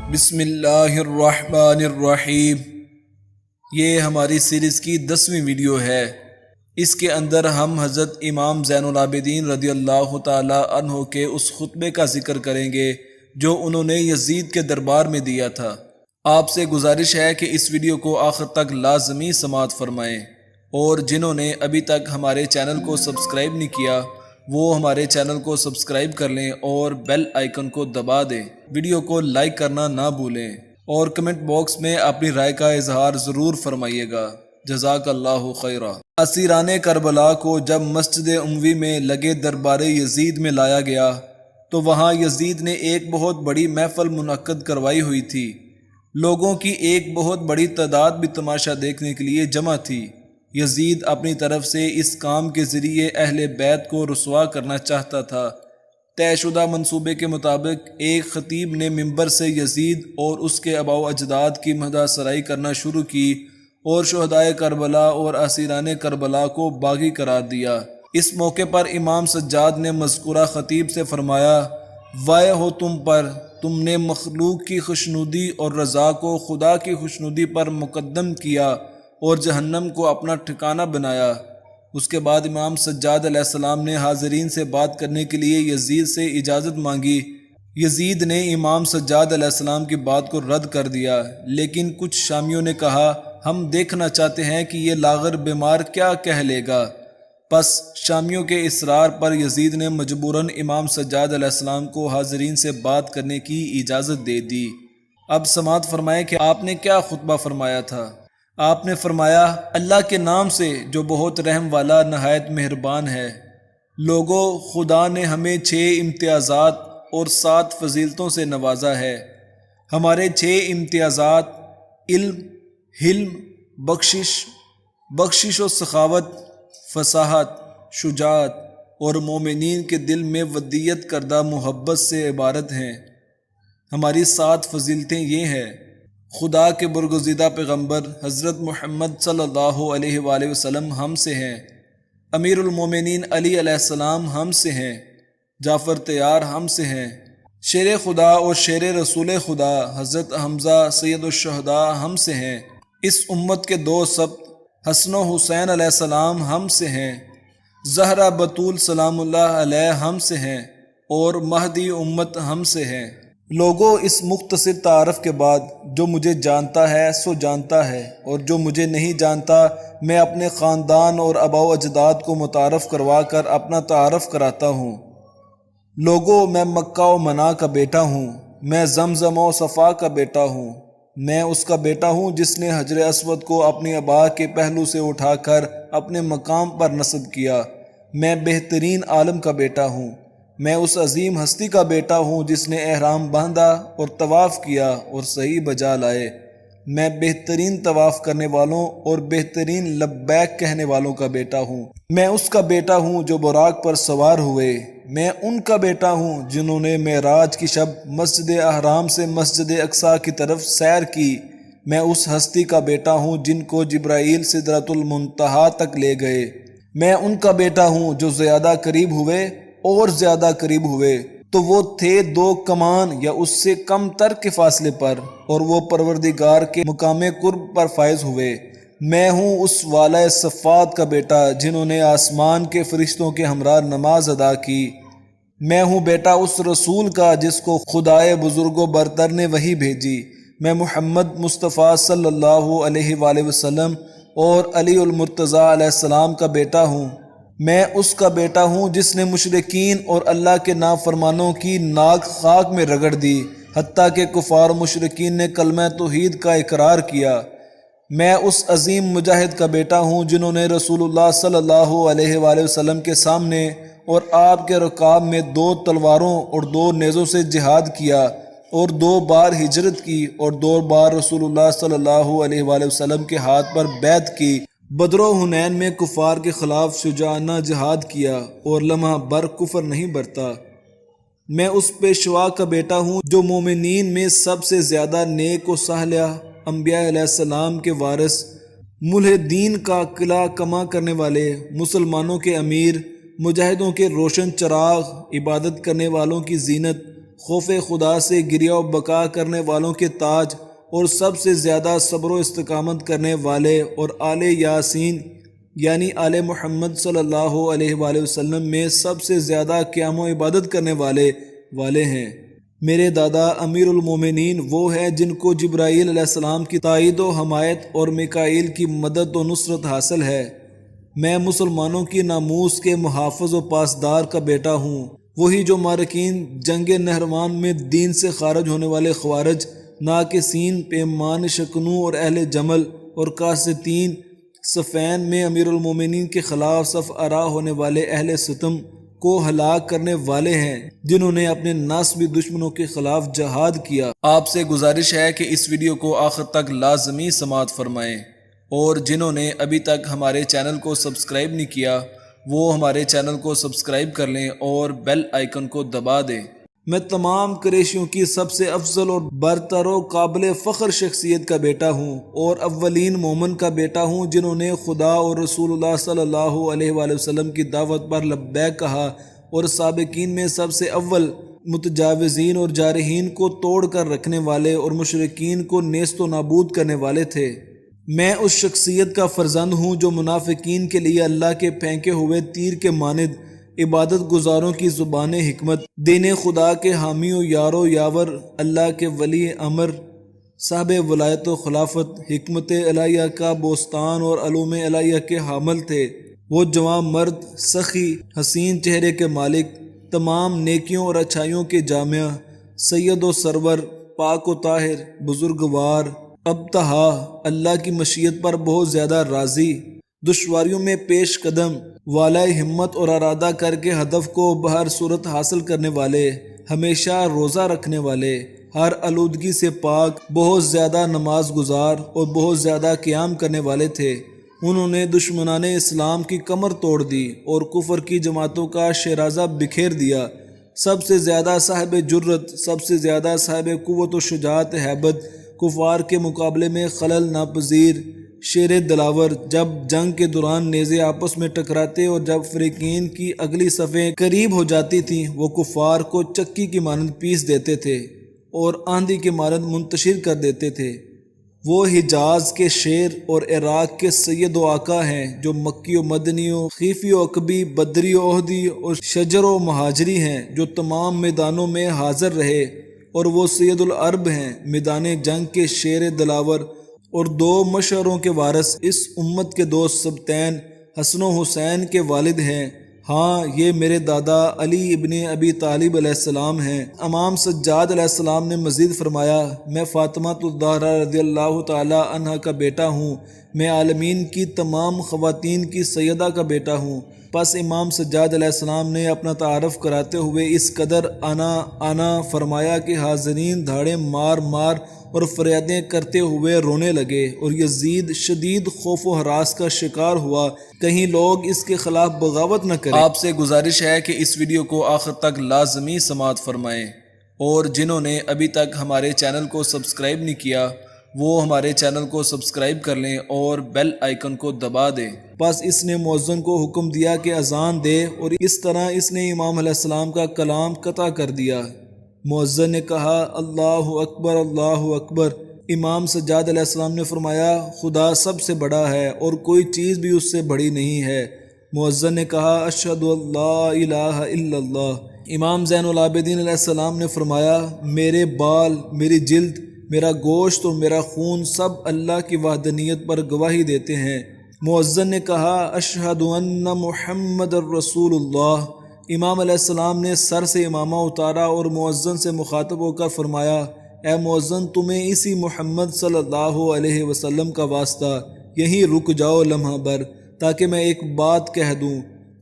بسم اللہ الرحمن الرحیم۔ یہ ہماری سیریز کی 10ویں ویڈیو ہے۔ اس کے اندر ہم حضرت امام زین العابدین رضی اللہ تعالی عنہ کے اس خطبے کا ذکر کریں گے جو انہوں نے یزید کے دربار میں دیا تھا۔ آپ سے گزارش ہے کہ اس ویڈیو کو آخر تک لازمی سماعت فرمائیں، اور جنہوں نے ابھی تک ہمارے چینل کو سبسکرائب نہیں کیا وہ ہمارے چینل کو سبسکرائب کر لیں اور بیل آئیکن کو دبا دیں۔ ویڈیو کو لائک کرنا نہ بھولیں اور کمنٹ باکس میں اپنی رائے کا اظہار ضرور فرمائیے گا۔ جزاک اللہ خیرہ۔ اسیران کربلا کو جب مسجد اموی میں لگے دربار یزید میں لایا گیا تو وہاں یزید نے ایک بہت بڑی محفل منعقد کروائی ہوئی تھی۔ لوگوں کی ایک بہت بڑی تعداد بھی تماشا دیکھنے کے لیے جمع تھی۔ یزید اپنی طرف سے اس کام کے ذریعے اہل بیت کو رسوا کرنا چاہتا تھا۔ طے شدہ منصوبے کے مطابق ایک خطیب نے منبر سے یزید اور اس کے آباء و اجداد کی مدح سرائی کرنا شروع کی اور شہدائے کربلا اور اسیران کربلا کو باغی قرار دیا۔ اس موقع پر امام سجاد نے مذکورہ خطیب سے فرمایا، وائے ہو تم پر، تم نے مخلوق کی خوشنودی اور رضا کو خدا کی خوشنودی پر مقدم کیا اور جہنم کو اپنا ٹھکانہ بنایا۔ اس کے بعد امام سجاد علیہ السلام نے حاضرین سے بات کرنے کے لیے یزید سے اجازت مانگی۔ یزید نے امام سجاد علیہ السلام کی بات کو رد کر دیا، لیکن کچھ شامیوں نے کہا، ہم دیکھنا چاہتے ہیں کہ یہ لاغر بیمار کیا کہہ لے گا۔ پس شامیوں کے اصرار پر یزید نے مجبوراً امام سجاد علیہ السلام کو حاضرین سے بات کرنے کی اجازت دے دی۔ اب سماعت فرمائیں کہ آپ نے کیا خطبہ فرمایا تھا۔ آپ نے فرمایا، اللہ کے نام سے جو بہت رحم والا نہایت مہربان ہے۔ لوگو، خدا نے ہمیں 6 امتیازات اور 7 فضیلتوں سے نوازا ہے۔ ہمارے 6 امتیازات علم، حلم، بخشش و سخاوت، فصاحت، شجاعت اور مومنین کے دل میں ودیت کردہ محبت سے عبارت ہیں۔ ہماری 7 فضیلتیں یہ ہیں: خدا کے برگزیدہ پیغمبر حضرت محمد صلی اللہ علیہ وآلہ وسلم ہم سے ہیں، امیر المومنین علی علیہ السلام ہم سے ہیں، جعفر طیار ہم سے ہیں، شیر خدا اور شیر رسول خدا حضرت حمزہ سید الشہداء ہم سے ہیں، اس امت کے 2 سبت حسن و حسین علیہ السلام ہم سے ہیں، زہرا بطول سلام اللہ علیہ ہم سے ہیں، اور مہدی امت ہم سے ہیں۔ لوگوں، اس مختصر تعارف کے بعد جو مجھے جانتا ہے سو جانتا ہے، اور جو مجھے نہیں جانتا میں اپنے خاندان اور آباء و اجداد کو متعارف کروا کر اپنا تعارف کراتا ہوں۔ لوگوں، میں مکہ و منا کا بیٹا ہوں، میں زمزم و صفا کا بیٹا ہوں، میں اس کا بیٹا ہوں جس نے حجر اسود کو اپنی ابا کے پہلو سے اٹھا کر اپنے مقام پر نصب کیا۔ میں بہترین عالم کا بیٹا ہوں، میں اس عظیم ہستی کا بیٹا ہوں جس نے احرام باندھا اور طواف کیا اور صحیح بجا لائے۔ میں بہترین طواف کرنے والوں اور بہترین لبیک کہنے والوں کا بیٹا ہوں۔ میں اس کا بیٹا ہوں جو براق پر سوار ہوئے۔ میں ان کا بیٹا ہوں جنہوں نے معراج کی شب مسجد احرام سے مسجد اقصی کی طرف سیر کی۔ میں اس ہستی کا بیٹا ہوں جن کو جبرائیل سدرۃ المنتہا تک لے گئے۔ میں ان کا بیٹا ہوں جو زیادہ قریب ہوئے اور زیادہ قریب ہوئے تو وہ تھے 2 کمان یا اس سے کم تر کے فاصلے پر، اور وہ پروردگار کے مقام قرب پر فائز ہوئے۔ میں ہوں اس والہ صفات کا بیٹا جنہوں نے آسمان کے فرشتوں کے ہمراہ نماز ادا کی۔ میں ہوں بیٹا اس رسول کا جس کو خدائے بزرگ و برتر نے وحی بھیجی۔ میں محمد مصطفیٰ صلی اللہ علیہ وآلہ وسلم اور علی المرتضیٰ علیہ السلام کا بیٹا ہوں۔ میں اس کا بیٹا ہوں جس نے مشرکین اور اللہ کے نافرمانوں کی ناک خاک میں رگڑ دی، حتیٰ کہ کفار و مشرکین نے کلمہ توحید کا اقرار کیا۔ میں اس عظیم مجاہد کا بیٹا ہوں جنہوں نے رسول اللہ صلی اللہ علیہ وآلہ وسلم کے سامنے اور آپ کے رکاب میں 2 تلواروں اور 2 نیزوں سے جہاد کیا، اور 2 بار ہجرت کی، اور 2 بار رسول اللہ صلی اللہ علیہ وآلہ وسلم کے ہاتھ پر بیعت کی۔ بدر و حنین میں کفار کے خلاف شجاعانہ جہاد کیا اور لمحہ بر کفر نہیں برتا۔ میں اس پیشوا کا بیٹا ہوں جو مومنین میں سب سے زیادہ نیک و صالح انبیاء علیہ السلام کے وارث، ملحدین کا قلعہ کما کرنے والے، مسلمانوں کے امیر، مجاہدوں کے روشن چراغ، عبادت کرنے والوں کی زینت، خوف خدا سے گریہ و بقا کرنے والوں کے تاج اور سب سے زیادہ صبر و استقامت کرنے والے، اور آل یاسین یعنی آل محمد صلی اللہ علیہ وآلہ وسلم میں سب سے زیادہ قیام و عبادت کرنے والے ہیں۔ میرے دادا امیر المومنین وہ ہیں جن کو جبرائیل علیہ السلام کی تائید و حمایت اور میکائیل کی مدد و نصرت حاصل ہے۔ میں مسلمانوں کی ناموس کے محافظ و پاسدار کا بیٹا ہوں، وہی جو مارکین جنگ نہروان میں دین سے خارج ہونے والے خوارج، ناقصین، پیمان شکنوں اور اہل جمل اور قاسطین، صفین میں امیر المومنین کے خلاف صف آرا ہونے والے اہل ستم کو ہلاک کرنے والے ہیں، جنہوں نے اپنے ناسبی دشمنوں کے خلاف جہاد کیا۔ آپ سے گزارش ہے کہ اس ویڈیو کو آخر تک لازمی سماعت فرمائیں، اور جنہوں نے ابھی تک ہمارے چینل کو سبسکرائب نہیں کیا وہ ہمارے چینل کو سبسکرائب کر لیں اور بیل آئیکن کو دبا دیں۔ میں تمام قریشیوں کی سب سے افضل اور برتر و قابل فخر شخصیت کا بیٹا ہوں، اور اولین مومن کا بیٹا ہوں جنہوں نے خدا اور رسول اللہ صلی اللہ علیہ وآلہ وسلم کی دعوت پر لبیک کہا، اور سابقین میں سب سے اول متجاوزین اور جارحین کو توڑ کر رکھنے والے اور مشرکین کو نیست و نابود کرنے والے تھے۔ میں اس شخصیت کا فرزند ہوں جو منافقین کے لیے اللہ کے پھینکے ہوئے تیر کے مانند، عبادت گزاروں کی زبان حکمت، دین خدا کے حامی و یار و یاور، اللہ کے ولی امر، صاحب ولایت و خلافت، حکمت الہیہ کا بوستان اور علوم الہیہ کے حامل تھے۔ وہ جوان مرد، سخی، حسین چہرے کے مالک، تمام نیکیوں اور اچھائیوں کے جامع، سید و سرور، پاک و طاہر، بزرگوار، ابتہا، اللہ کی مشیت پر بہت زیادہ راضی، دشواریوں میں پیش قدم، والائے ہمت اور ارادہ کر کے ہدف کو بہر صورت حاصل کرنے والے، ہمیشہ روزہ رکھنے والے، ہر آلودگی سے پاک، بہت زیادہ نماز گزار اور بہت زیادہ قیام کرنے والے تھے۔ انہوں نے دشمنان اسلام کی کمر توڑ دی اور کفر کی جماعتوں کا شیرازہ بکھیر دیا۔ سب سے زیادہ صاحب جرت، سب سے زیادہ صاحب قوت و شجاعت، ہیبت، کفار کے مقابلے میں خلل ناپذیر، شیر دلاور، جب جنگ کے دوران نیزے آپس میں ٹکراتے اور جب فریقین کی اگلی صفیں قریب ہو جاتی تھیں، وہ کفار کو چکی کی مانند پیس دیتے تھے اور آندھی کی مانند منتشر کر دیتے تھے۔ وہ حجاز کے شیر اور عراق کے سید و آقا ہیں، جو مکی و مدنی و خیفی و عقبی، بدری و احدی اور شجر و مہاجری ہیں، جو تمام میدانوں میں حاضر رہے، اور وہ سید العرب ہیں، میدان جنگ کے شیر دلاور، اور دو مشعروں کے وارث، اس امت کے دوست سبتین، حسن و حسین کے والد ہیں۔ ہاں، یہ میرے دادا علی ابن ابی طالب علیہ السلام ہیں۔ امام سجاد علیہ السلام نے مزید فرمایا، میں فاطمہ الزہرا رضی اللہ تعالی عنہ کا بیٹا ہوں، میں عالمین کی تمام خواتین کی سیدہ کا بیٹا ہوں۔ پس امام سجاد علیہ السلام نے اپنا تعارف کراتے ہوئے اس قدر آنا فرمایا کہ حاضرین دھاڑیں مار مار اور فریادیں کرتے ہوئے رونے لگے، اور یزید شدید خوف و ہراس کا شکار ہوا، کہیں لوگ اس کے خلاف بغاوت نہ کریں۔ آپ سے گزارش ہے کہ اس ویڈیو کو آخر تک لازمی سماعت فرمائیں، اور جنہوں نے ابھی تک ہمارے چینل کو سبسکرائب نہیں کیا وہ ہمارے چینل کو سبسکرائب کر لیں اور بیل آئیکن کو دبا دیں۔ پس اس نے مؤذن کو حکم دیا کہ اذان دے، اور اس طرح اس نے امام علیہ السلام کا کلام قطع کر دیا۔ مؤذن نے کہا، اللہ اکبر، اللہ اکبر۔ امام سجاد علیہ السلام نے فرمایا، خدا سب سے بڑا ہے اور کوئی چیز بھی اس سے بڑی نہیں ہے۔ مؤذن نے کہا، اشہد ان لا الہ الا اللہ۔ امام زین العابدین علیہ السلام نے فرمایا، میرے بال، میری جلد، میرا گوشت اور میرا خون سب اللہ کی وحدانیت پر گواہی دیتے ہیں۔ مؤذن نے کہا، اشہد ان محمد الرسول اللہ۔ امام علیہ السلام نے سر سے امامہ اتارا اور مؤذن سے مخاطب ہو کر فرمایا، اے مؤذن، تمہیں اسی محمد صلی اللہ علیہ وسلم کا واسطہ، یہیں رک جاؤ لمحہ بھر تاکہ میں ایک بات کہہ دوں۔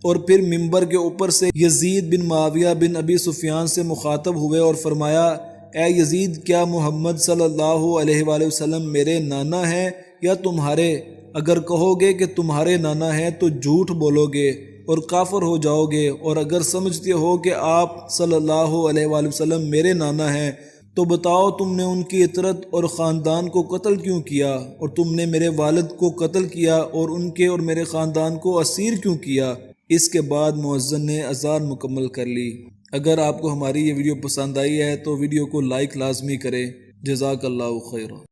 اور پھر منبر کے اوپر سے یزید بن معاویہ بن ابی سفیان سے مخاطب ہوئے اور فرمایا، اے یزید، کیا محمد صلی اللہ علیہ وآلہ وسلم میرے نانا ہیں یا تمہارے؟ اگر کہو گے کہ تمہارے نانا ہیں تو جھوٹ بولو گے اور کافر ہو جاؤ گے، اور اگر سمجھتے ہو کہ آپ صلی اللہ علیہ وآلہ وسلم میرے نانا ہیں تو بتاؤ تم نے ان کی عطرت اور خاندان کو قتل کیوں کیا، اور تم نے میرے والد کو قتل کیا اور ان کے اور میرے خاندان کو اسیر کیوں کیا؟ اس کے بعد مؤذن نے اذان مکمل کر لی۔ اگر آپ کو ہماری یہ ویڈیو پسند آئی ہے تو ویڈیو کو لائک لازمی کریں۔ جزاک اللہ خیر۔